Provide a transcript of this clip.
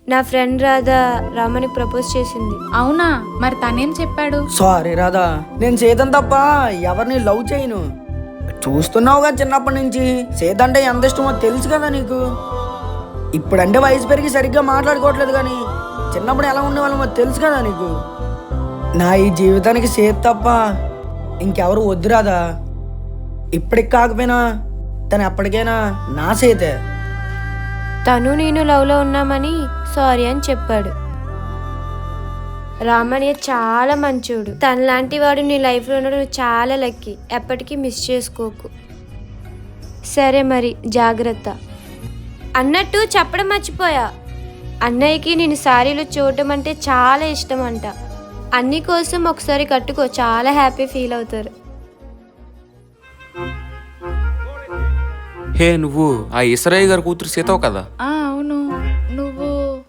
నా ఫ్రెండ్ రాధా రామని ప్రపోజ్ చేసింది. అవునా? మరి తనేం చెప్పాడు? సారీ రాధా, నేను సీతను తప్ప ఎవరిని లవ్ చేయను. చూస్తున్నావుగా చిన్నప్పటి నుంచి సీత అంటే ఎంత ఇష్టమో తెలుసు కదా నీకు. ఇప్పుడంటే వయసు పెరిగి సరిగ్గా మాట్లాడుకోవట్లేదు, కానీ చిన్నప్పుడు ఎలా ఉండేవాళ్ళమో తెలుసు కదా నీకు. నా ఈ జీవితానికి సీత తప్ప ఇంకెవరు వద్దు రాధా. ఇప్పటికి కాకపోయినా తను ఎప్పటికైనా నా సీతే. తను నేను లవ్లో ఉన్నామని సారీ అని చెప్పాడు. రామణ్య చాలా మంచోడు. తనలాంటి వాడు నీ లైఫ్లో ఉండడం నువ్వు చాలా లక్కీ. ఎప్పటికీ మిస్ చేసుకోకు. సరే మరి జాగ్రత్త. అన్నట్టు చెప్పడం మర్చిపోయా, అన్నయ్యకి నేను శారీలో చూడటం అంటే చాలా ఇష్టం అంట. అన్ని కోసం ఒకసారి కట్టుకో, చాలా హ్యాపీ ఫీల్ అవుతారు. హే, నువ్వు ఆ ఇసరయ్య గారి కూతురు సీతవు కదా? అవును.